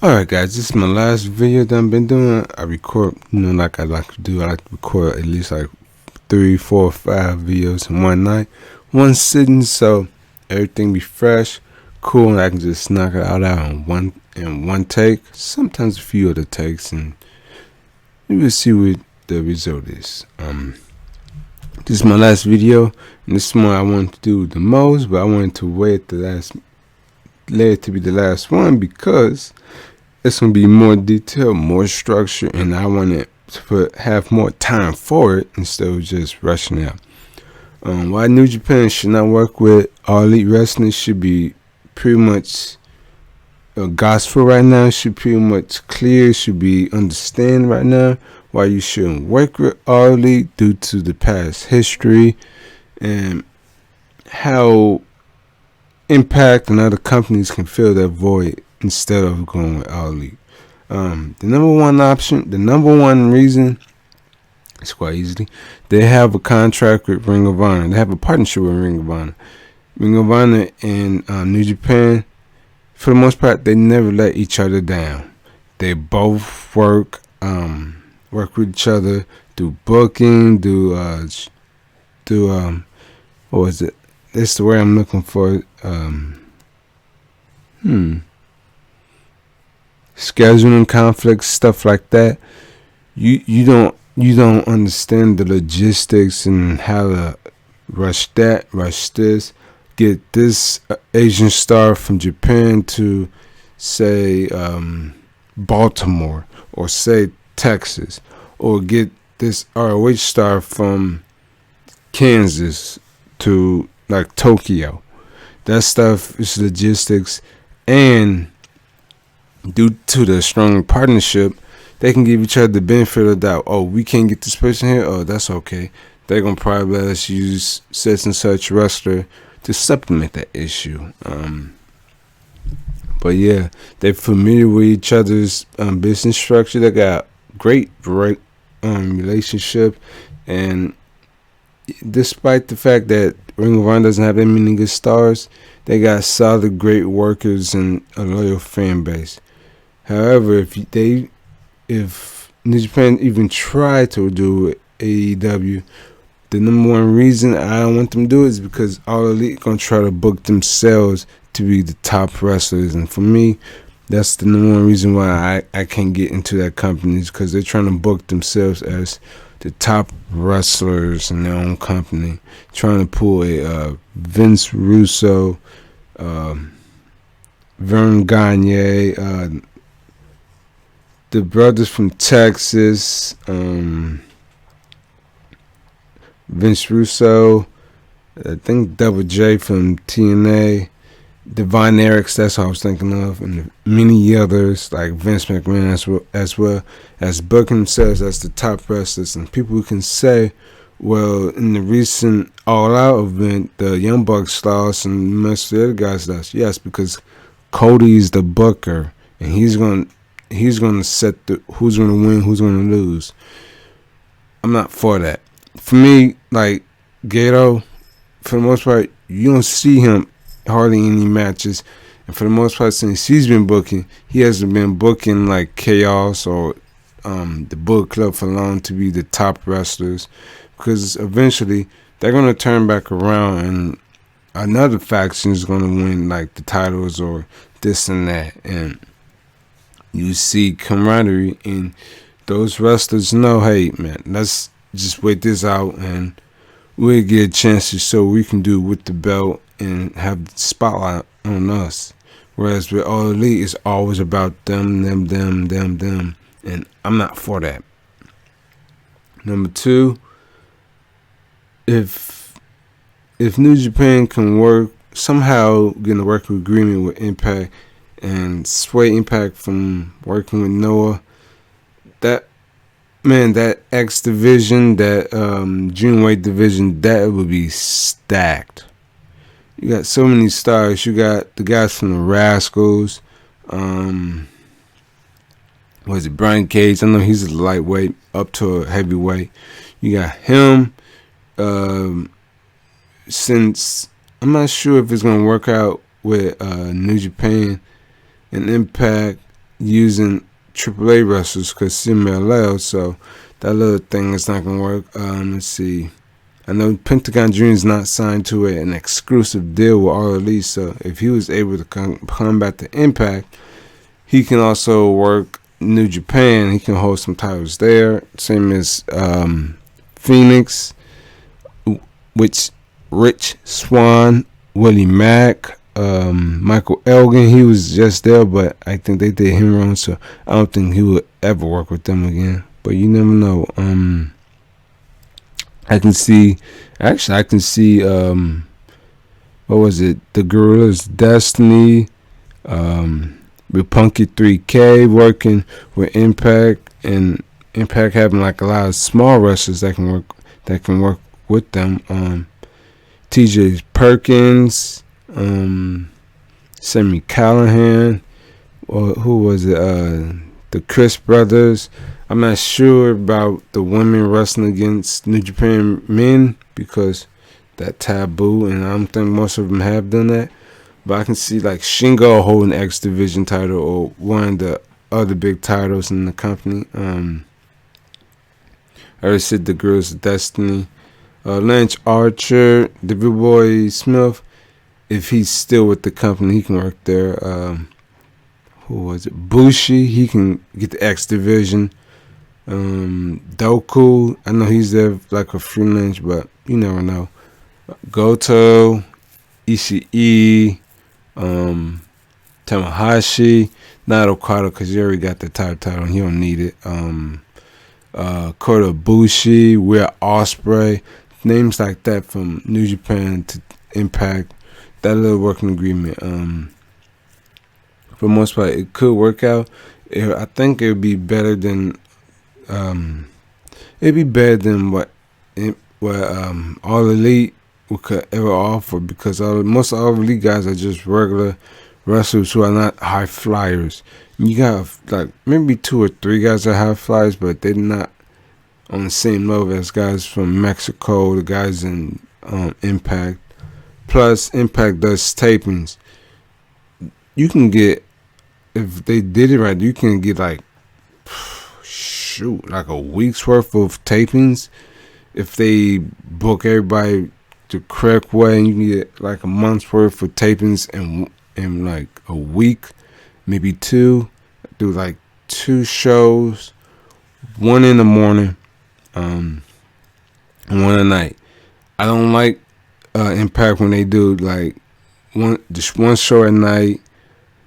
Alright guys, this is my last video that I've been doing. I record, like I like to do. I like to record at least like 3, 4, 5 videos in one night, one sitting, so everything be fresh, cool, and I can just knock it out in one take. Sometimes a few other takes, and you will see what the result is. This is my last video, and this is one I wanted to do the most, but I wanted to wait let it to be the last one because it's gonna be more detailed, more structure, and I wanted to have more time for it instead of just rushing out. Why New Japan should not work with All Elite Wrestling should be pretty much gospel right now. Should pretty much clear. Should be understand right now why you shouldn't work with All Elite due to the past history and how Impact and other companies can fill that void instead of going with All Elite. The number one reason, it's quite easy. They have a contract with Ring of Honor. They have a partnership with Ring of Honor. Ring of Honor and New Japan, for the most part, they never let each other down. They both work with each other, do booking, what was it? That's the word I'm looking for. Scheduling conflicts, stuff like that. You don't understand the logistics and how to rush this, get this Asian star from Japan to say Baltimore or say Texas, or get this ROH star from Kansas to like Tokyo. That stuff is logistics, and due to the strong partnership, they can give each other the benefit of the doubt. Oh, we can't get this person here. Oh, that's okay. They're gonna probably let us use such and such wrestler to supplement that issue. But yeah, they're familiar with each other's business structure. They got great relationship, and despite the fact that Ring of Honor doesn't have that many good stars, they got solid, great workers and a loyal fan base. However, if New Japan even try to do it, AEW, the number one reason I don't want them to do it is because All Elite gonna try to book themselves to be the top wrestlers, and for me, that's the number one reason why I can't get into that company, is because they're trying to book themselves as the top wrestlers in their own company, trying to pull a Vince Russo, Vern Gagne, the brothers from Texas, Vince Russo, I think Double J from TNA, Divine Erics, that's what I was thinking of, and many others like Vince McMahon as well as booking themselves as the top wrestlers. And people who can say, well, in the recent All Out event, the Young Bucks lost and most of the other guys lost. Yes, because Cody's the booker, and he's gonna set who's gonna win, who's gonna lose. I'm not for that. For me, like Gato, for the most part, you don't see him hardly any matches, and for the most part, since he's been booking, he hasn't been booking like Chaos or the Bullet Club for long to be the top wrestlers, because eventually they're gonna turn back around and another faction is gonna win like the titles or this and that, and you see camaraderie, and those wrestlers know, hey man, let's just wait this out and we'll get a chance to show we can do with the belt and have the spotlight on us. Whereas with All Elite, it's always about them, and I'm not for that. Number two, if New Japan can somehow get a working agreement with Impact and sway Impact from working with Noah, that X division, that junior weight division, that would be stacked. You got so many stars. You got the guys from the Rascals. Was it Brian Cage? I know he's a lightweight up to a heavyweight. You got him. Since I'm not sure if it's gonna work out with New Japan and Impact, using AAA wrestlers because CMLL, so that little thing is not gonna work. Let's see. I know Pentagon Jr. is not signed to an exclusive deal with All Elite, so if he was able to come back to Impact, he can also work New Japan. He can hold some titles there. Same as Phoenix, which Rich Swann, Willie Mack, Michael Elgin. He was just there, but I think they did him wrong, so I don't think he would ever work with them again. But you never know. I can see, what was it? The Gorillas Destiny, with Punky 3K working with Impact, and Impact having like a lot of small wrestlers that can work with them. TJ Perkins, Sammy Callahan, or who was it? The Chris brothers. I'm not sure about the women wrestling against New Japan men because that taboo, and I don't think most of them have done that. But I can see like Shingo holding the X Division title or one of the other big titles in the company. I already said the Girls of Destiny. Lance Archer, David Boy Smith, if he's still with the company, he can work there. Who was it? Bushi, he can get the X Division. Doku, I know he's there like a freelance, but you never know. Goto, Ishii, Tamahashi, not Okada because he already got the title and he don't need it. Kota Ibushi, Will Ospreay, names like that from New Japan to Impact. That little working agreement. For the most part, it could work out. I think it would be better than. It'd be better than what All Elite could ever offer, because most All Elite guys are just regular wrestlers who are not high flyers. You got like maybe 2 or 3 guys that are high flyers, but they're not on the same level as guys from Mexico, the guys in Impact. Plus, Impact does tapings. You can get, if they did it right, you can get like a week's worth of tapings if they book everybody the correct way, and you can get like a month's worth of tapings in like a week, maybe 2. Do like 2 shows, 1 in the morning, and 1 at night. I don't like Impact when they do like just one show at night,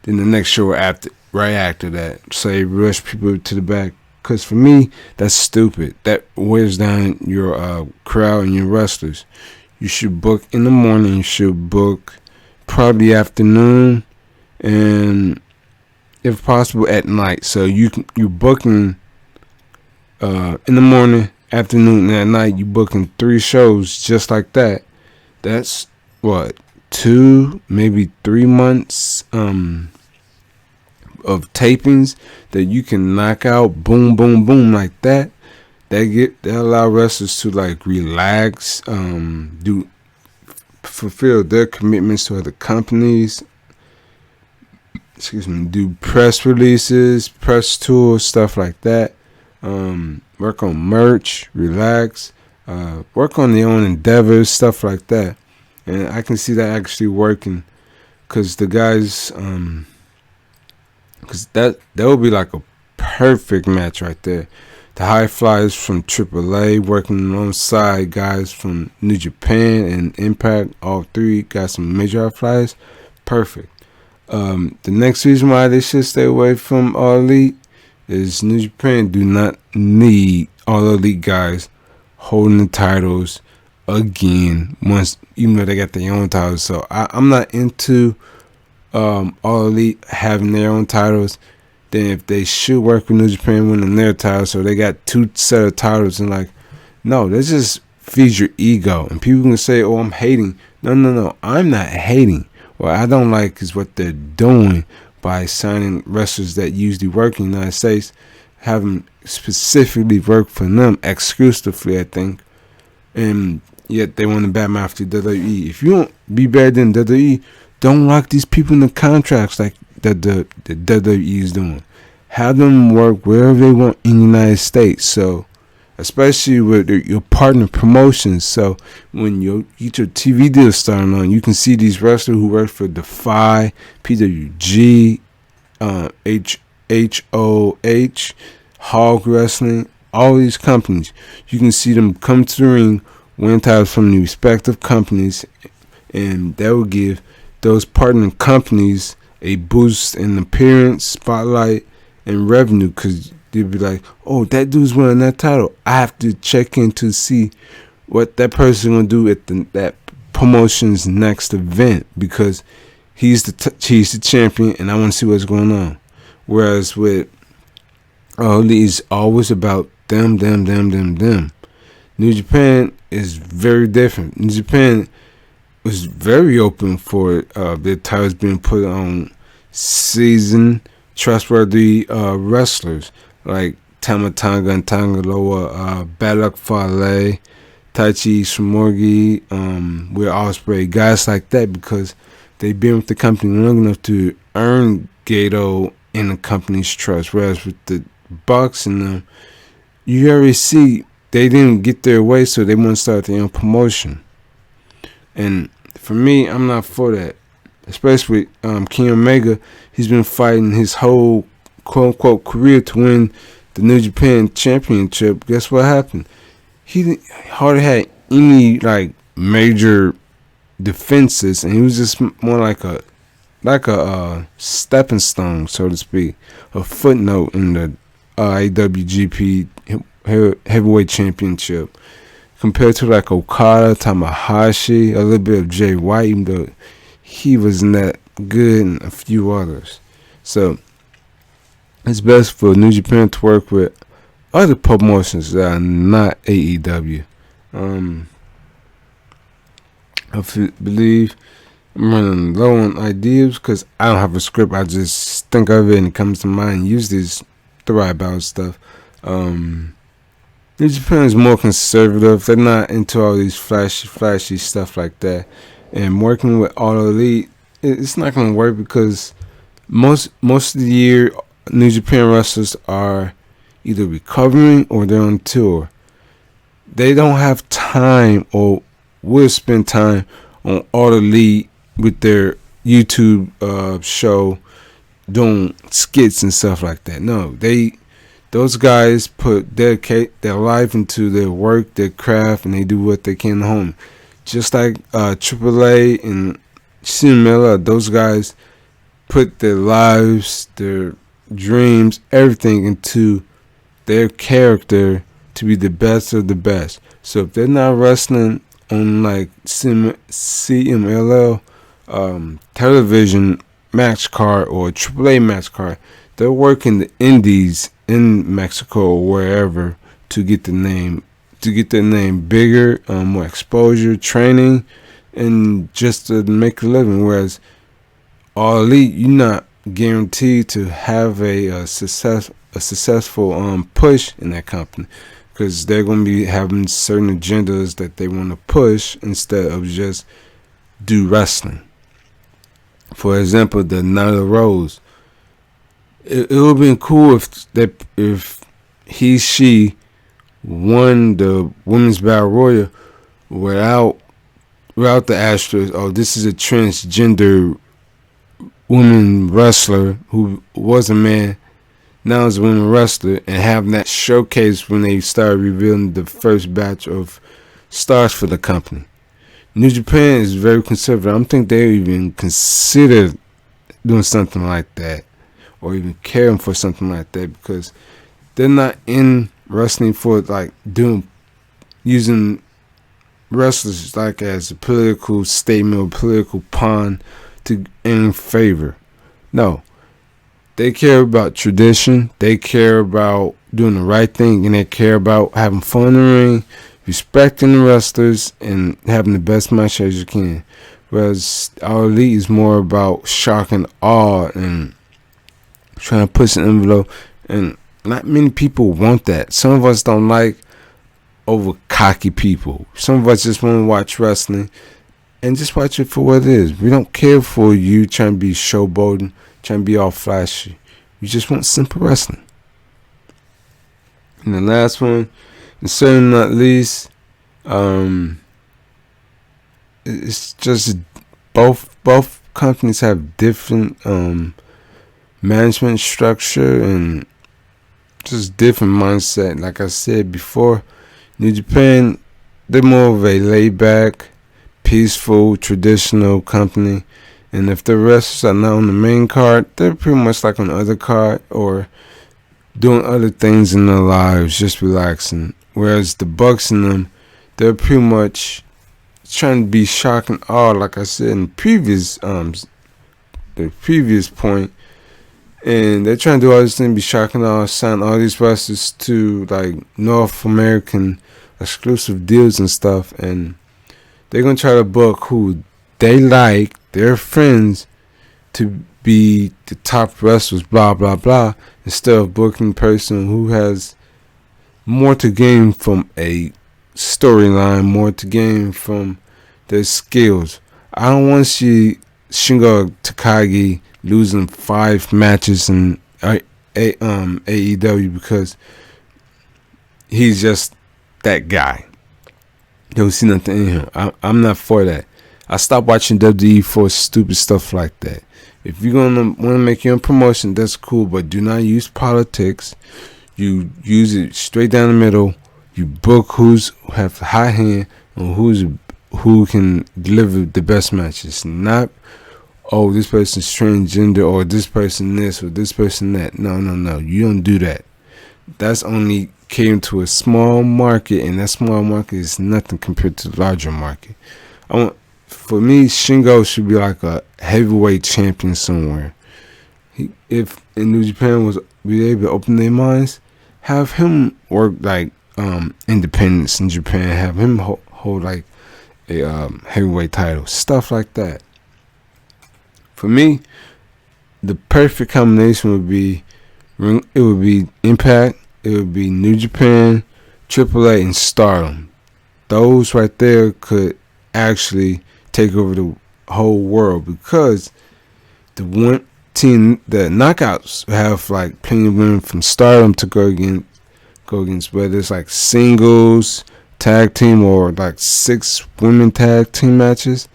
then the next show right after that. So they rush people to the back. Because for me, that's stupid. That wears down your crowd and your wrestlers. You should book in the morning. You should book probably afternoon, and if possible at night. So you're booking in the morning, afternoon, and at night. You booking 3 shows just like that. That's what, 2, maybe 3 months of tapings that you can knock out, boom, boom, boom, like that. They allow wrestlers to like relax, fulfill their commitments to other companies. Do press releases, press tours, stuff like that. Work on merch, relax, work on their own endeavors, stuff like that. And I can see that actually working, because the guys, because that would be like a perfect match right there. The high flyers from AAA working alongside guys from New Japan and Impact. All 3 got some major high flyers. Perfect. The next reason why they should stay away from All Elite is New Japan do not need All Elite guys holding the titles again, even though they got their own titles. So I'm not into All Elite having their own titles. Then if they should work with New Japan winning their titles, so they got 2 set of titles, and like, no, that just feeds your ego. And people can say, oh, I'm hating. No, I'm not hating. What I don't like is what they're doing by signing wrestlers that usually work in the United States, having specifically work for them exclusively, I think. And yet they want to badmouth the WWE. If you don't be better than WWE, don't lock these people in the contracts like that the WWE is doing. have them work wherever they want in the United States. So, especially with your partner promotions. So, when you get your TV deal starting on, you can see these wrestlers who work for Defy, PWG, HOH, Hog Wrestling, all these companies. You can see them come to the ring, win titles from the respective companies, and that will give those partner companies a boost in appearance, spotlight, and revenue, because they'll be like, oh, that dude's winning that title. I have to check in to see what that person's going to do at that promotion's next event, because he's the champion, and I want to see what's going on. Whereas with it's always about them. New Japan is very different. New Japan was very open for their titles being put on seasoned, trustworthy wrestlers like Tamatanga and Tangaloa, Balak Fale, Taichi Shimorgi, Will Ospreay, guys like that, because they've been with the company long enough to earn Gato in the company's trust. Whereas with the Bucks and them, you already see they didn't get their way, so they want to start their own promotion. And for me, I'm not for that. Especially with King Omega, he's been fighting his whole quote-unquote career to win the New Japan Championship. Guess what happened? He hardly had any like major defenses, and he was just more like a stepping stone, so to speak, a footnote in the IWGP Heavyweight Championship, compared to like Okada, Tanahashi, a little bit of Jay White, even though he wasn't that good, and a few others. So it's best for New Japan to work with other promotions that are not AEW. I believe I'm running low on ideas because I don't have a script. I just think of it and it comes to mind. Usually it's throw about stuff. New Japan is more conservative. They're not into all these flashy stuff like that. And working with All Elite, it's not going to work because most of the year, New Japan wrestlers are either recovering or they're on tour. They don't have time or will spend time on All Elite with their YouTube show doing skits and stuff like that. No, those guys dedicate their life into their work, their craft, and they do what they can at home. Just like AAA and CMLL, those guys put their lives, their dreams, everything into their character to be the best of the best. So if they're not wrestling on like CMLL television match card or AAA match card, they're working the indies in Mexico or wherever to get their name bigger, more exposure, training, and just to make a living. Whereas All Elite, you're not guaranteed to have a successful push in that company, because they're going to be having certain agendas that they want to push instead of just do wrestling. For example, the Nyla Rose. It would have been cool if she won the Women's Battle Royal without the asterisk, oh, this is a transgender woman wrestler who was a man, now is a woman wrestler, and having that showcase when they started revealing the first batch of stars for the company. New Japan is very conservative. I don't think they even consider doing something like that or even caring for something like that, because they're not in wrestling for like using wrestlers like as a political statement or political pawn to earn favor. No, they care about tradition, they care about doing the right thing, and they care about having fun in the ring, respecting the wrestlers, and having the best match as you can. Whereas All Elite is more about shock and awe and trying to push an envelope, and not many people want that. Some of us don't like over cocky people. Some of us just want to watch wrestling and just watch it for what it is. We don't care for you trying to be showboating, trying to be all flashy. You just want simple wrestling. And the last one, and certainly not least, it's just both companies have different management structure and just different mindset. Like I said before, New Japan, they're more of a laid back, peaceful, traditional company. And if the wrestlers are not on the main card, they're pretty much like on the other card or doing other things in their lives, just relaxing. Whereas the Bucks and them, they're pretty much trying to be shock and awe, like I said in the previous point. And they're trying to do all this thing, be shock and awe, sign all these wrestlers to like North American exclusive deals and stuff. And they're gonna try to book who they like, their friends, to be the top wrestlers, blah blah blah, instead of booking a person who has more to gain from a storyline, more to gain from their skills. I don't want to see Shingo Takagi losing 5 matches in AEW because he's just that guy. Don't see nothing in him. I'm not for that. I stopped watching WWE for stupid stuff like that. If you're gonna want to make your own promotion, that's cool, but do not use politics. You use it straight down the middle. You book who's have high hand and who can deliver the best matches. Not, oh, this person's transgender or this person this or this person that. No. You don't do that. That's only came to a small market, and that small market is nothing compared to the larger market. For me, Shingo should be like a heavyweight champion somewhere. If in New Japan was be able to open their minds, have him work like independence in Japan, have him hold like a heavyweight title, stuff like that. For me, the perfect combination would be Impact, it would be New Japan, AAA, and Stardom. Those right there could actually take over the whole world, because the one team, the knockouts, have like plenty of women from Stardom to go against, whether it's like singles, tag team, or like 6 women tag team matches.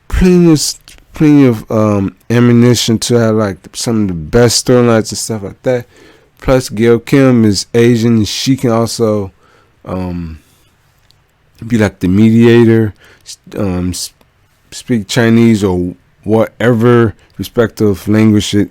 Plenty of ammunition to have like some of the best storylines and stuff like that. Plus, Gail Kim is Asian, and she can also be like the mediator, speak Chinese or whatever respective language that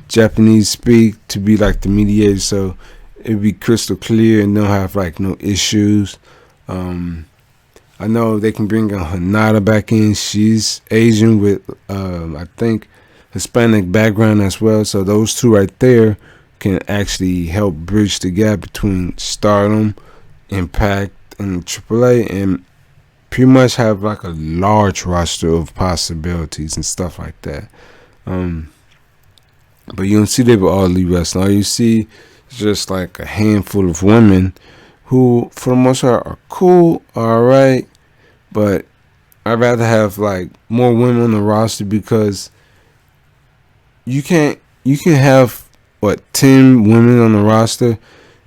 Japanese speak, to be like the mediator, so it'd be crystal clear and they'll have like no issues. I know they can bring Hanada back in. She's Asian with I think Hispanic background as well, so those two right there can actually help bridge the gap between Stardom, Impact, and AAA, and pretty much have like a large roster of possibilities and stuff like that. But you don't see they with all elite wrestling. All you see is just like a handful of women who, for the most part, are cool, alright, but I'd rather have like more women on the roster, because you can have 10 women on the roster,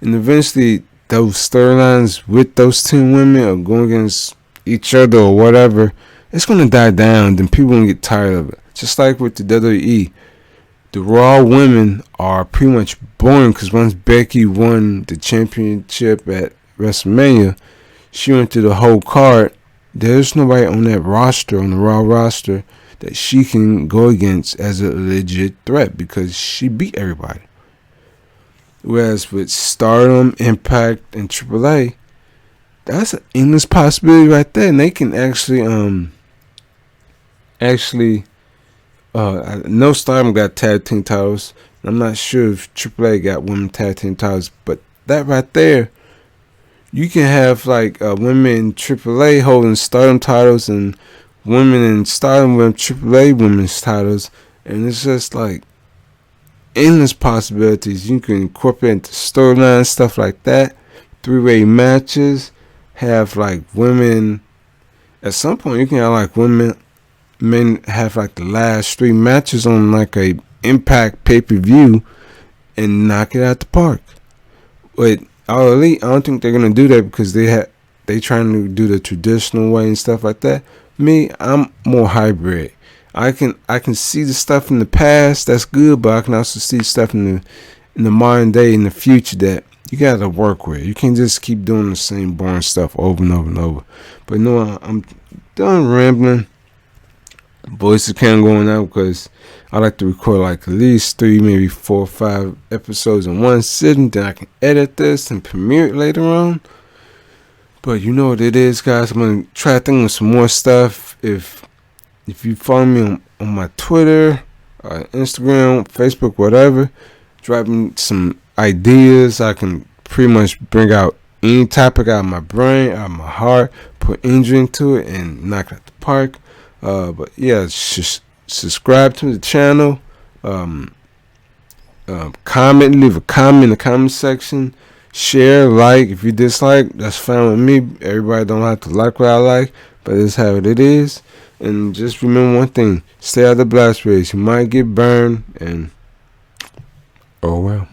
and eventually those storylines with those 10 women are going against each other or whatever. It's gonna die down, then people gonna get tired of it. Just like with the WWE, the Raw women are pretty much boring, because once Becky won the championship at WrestleMania, she went through the whole card. There's nobody on that roster, on the Raw roster, that she can go against as a legit threat, because she beat everybody. Whereas with Stardom, Impact, and AAA, that's an endless possibility right there, and they can actually I know Stardom got tag team titles. I'm not sure if AAA got women tag team titles, but that right there, you can have like women in AAA holding Stardom titles and women in Stardom with AAA women's titles, and it's just like endless possibilities. You can incorporate into storyline, stuff like that. 3-way matches, have like women. At some point, you can have like men have like the last 3 matches on like a Impact pay-per-view, and knock it out the park. But All Elite, I don't think they're gonna do that because they trying to do the traditional way and stuff like that. Me, I'm more hybrid. I can see the stuff in the past that's good, but I can also see stuff in the modern day, in the future, that you gotta work with. You can't just keep doing the same boring stuff over and over and over. But no, I'm done rambling. Voice is kind of going out because I like to record like at least 3, maybe 4 or 5 episodes in one sitting. Then I can edit this and premiere it later on. But you know what it is, guys. I'm gonna try to think of some more stuff. If you follow me on my Twitter, Instagram, Facebook, whatever, drop me some ideas. I can pretty much bring out any topic out of my brain, out of my heart, put energy into it, and knock it out the park. But yeah, subscribe to the channel. Comment, leave a comment in the comment section. Share, like. If you dislike, that's fine with me. Everybody don't have to like what I like, but it's how it is. And just remember one thing: stay out of the blast race. You might get burned, and oh well.